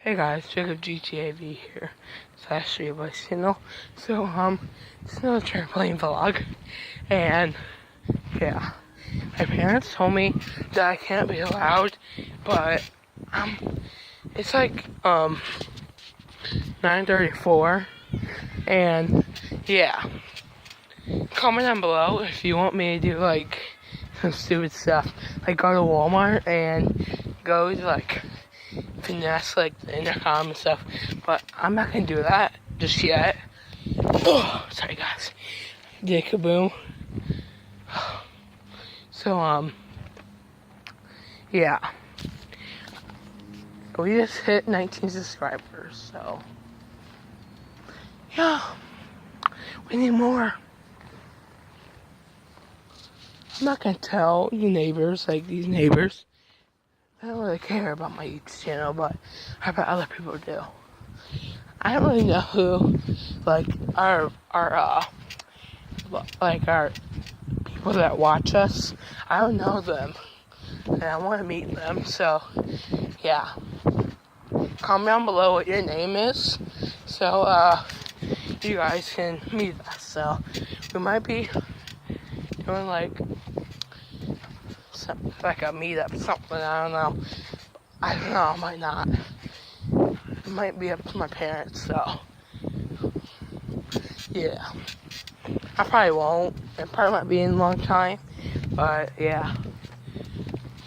Hey guys, Jacob GTAV here. Slash voice channel. So it's another trampoline vlog, and yeah, my parents told me that I can't be allowed, but it's like 9:34, and yeah, comment down below if you want me to do like some stupid stuff, like go to Walmart and go to like finesse like the intercom and stuff, but I'm not gonna do that just yet. Oh, sorry guys, did a kaboom. So yeah, we just hit 19 subscribers, so yeah, we need more. I'm not gonna tell you neighbors, like these neighbors, I don't really care about my YouTube channel, but I bet other people do. I don't really know who, like, our people that watch us. I don't know them, and I want to meet them, so, yeah. Comment down below what your name is, so, you guys can meet us. So, we might be doing, like a meetup, something, I don't know, I might not. It might be up to my parents, so yeah. I probably won't. It probably might be in a long time, but yeah.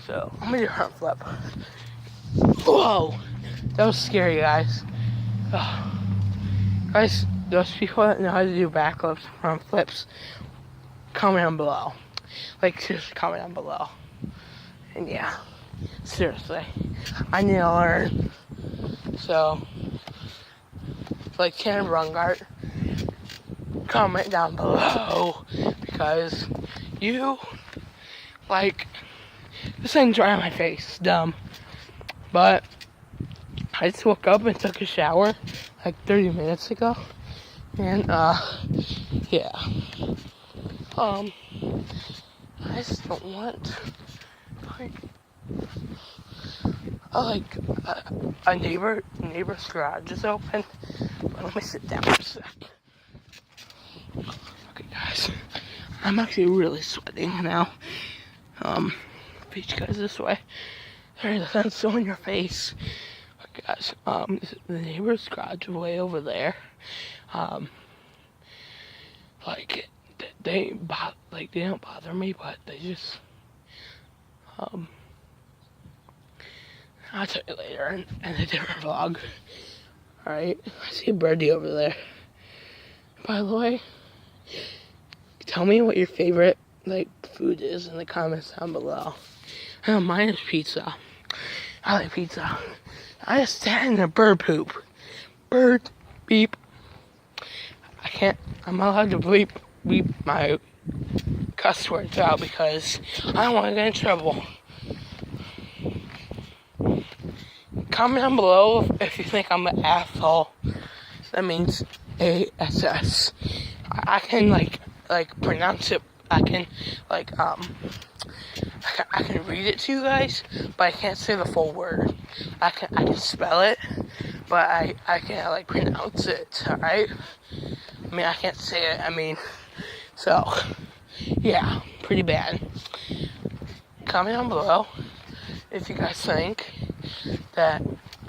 So I'm gonna do a front flip. Whoa, that was scary, guys. Oh. Guys, those people that know how to do backflips, front flips, comment down below. Like, seriously, comment down below. And yeah, seriously, I need to learn. So, like Ken Rungart, comment down below, because you, like, this thing's right on my face, dumb. But I just woke up and took a shower like 30 minutes ago, and yeah, I just don't want a neighbor's garage is open, but let me sit down for a sec. Okay guys, I'm actually really sweating now. Face you guys this way. Sorry, the sun's so in your face. Okay guys, the neighbor's garage is way over there. Like, they don't bother me, but they just, I'll tell you later in a different vlog. Alright, I see a birdie over there. By the way, tell me what your favorite, like, food is in the comments down below. I know mine is pizza. I like pizza. I just sat in a bird poop. Bird beep. I'm not allowed to bleep my cuss words out because I don't want to get in trouble. Comment down below if you think I'm an asshole. That means ASS. I can like pronounce it. I can I can read it to you guys, but I can't say the full word. I can spell it, but I can't like pronounce it. Alright? I mean, I can't say it. So yeah, pretty bad. Comment down below if you guys think that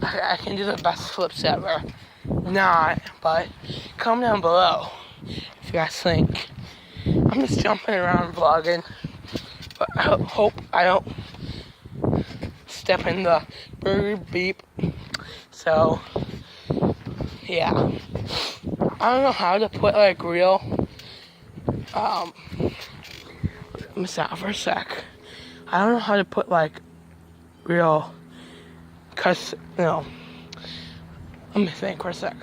I can do the best flips ever. Not, but comment down below if you guys think. I'm just jumping around vlogging, but I hope I don't step in the bird beep. So yeah, I don't know how to put like real. Let me stop for a sec. I don't know how to put like real. Let me think for a sec.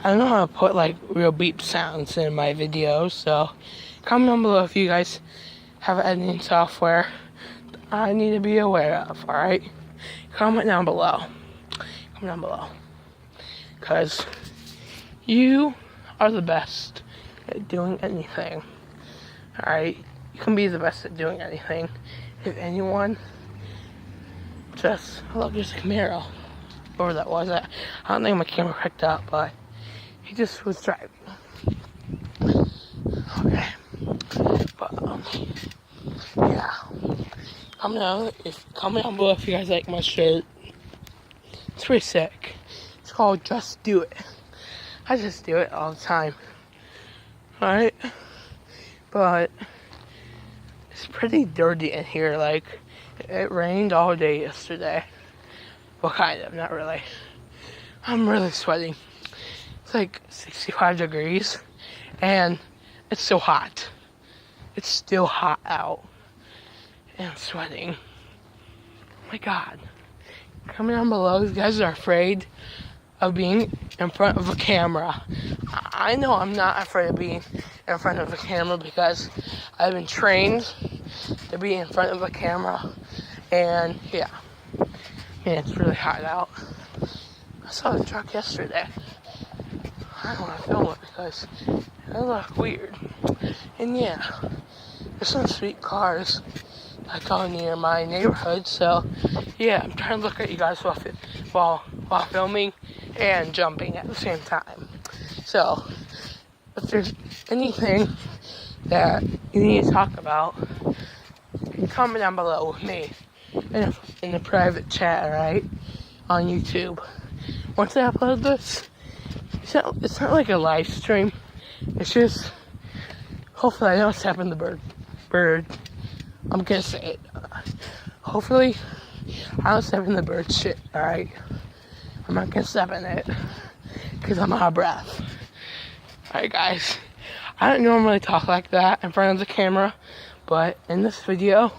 I don't know how to put like real beep sounds in my videos, so comment down below if you guys have editing software I need to be aware of, alright? Comment down below. Comment down below. Because you are the best at doing anything. Alright? You can be the best at doing anything. If anyone, just a Camaro. whoever that was. I don't think my camera picked up, but he just was driving. Okay. But, yeah. Comment down below if you guys like my shirt. It's pretty sick. It's called Just Do It. I just do it all the time. Alright? But it's pretty dirty in here. Like, it rained all day yesterday. Well, kind of, not really. I'm really sweating. It's like 65 degrees. And it's so hot. It's still hot out. And I'm sweating. Oh my god. Comment down below if you guys are afraid of being in front of a camera. I know I'm not afraid of being in front of a camera because I've been trained to be in front of a camera. And yeah. Man, it's really hot out. I saw the truck yesterday. I don't want to film it because it looked weird. And yeah, there's some sweet cars that go near my neighborhood. So yeah, I'm trying to look at you guys while filming and jumping at the same time. So if there's anything that you need to talk about, comment down below with me in the private chat, alright? On YouTube. Once I upload this, it's not like a live stream. It's just, hopefully I don't step in the bird. I'm gonna say it. Hopefully I don't step in the bird shit, alright? I'm not gonna step in it because I'm out of breath. Alright guys, I don't normally talk like that in front of the camera, but in this video,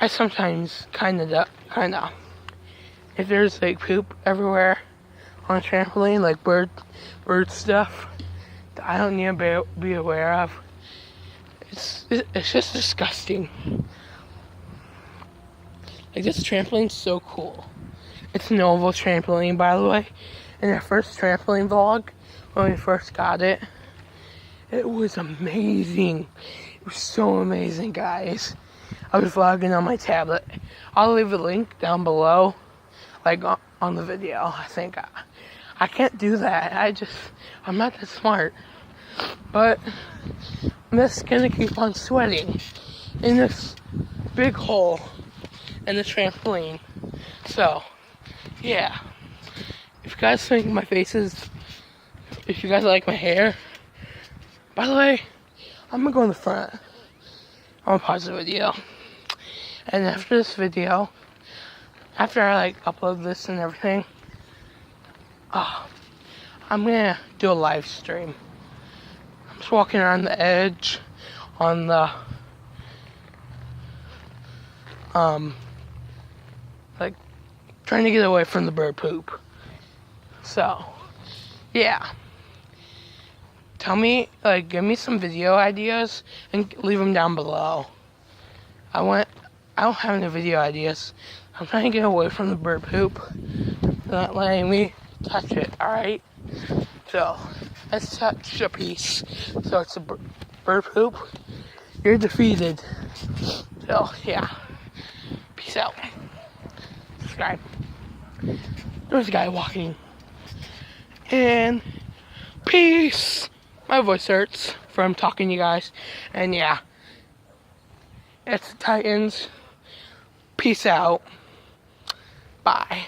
I sometimes kinda. If there's like poop everywhere on a trampoline, like bird stuff that I don't need to be aware of, it's just disgusting. Like, this trampoline's so cool. It's an oval trampoline, by the way. In our first trampoline vlog, when we first got it, it was amazing. It was so amazing, guys. I was vlogging on my tablet. I'll leave a link down below, like on the video. I think I can't do that. I'm not that smart. But I'm just gonna keep on sweating in this big hole in the trampoline. So, yeah. If you guys think my face is, if you guys like my hair, by the way, I'm gonna go in the front. I'm gonna pause the video. And after this video, after I like upload this and everything, I'm gonna do a live stream. I'm just walking around the edge on the like trying to get away from the bird poop. So yeah, tell me, like, give me some video ideas and leave them down below. I don't have any video ideas. I'm trying to get away from the bird poop. They're not letting me touch it, alright? So, let's touch a piece. So it's a bird poop. You're defeated. So, yeah. Peace out. Subscribe. There's a guy walking. And peace. My voice hurts from talking to you guys. And yeah. It's the Titans. Peace out. Bye.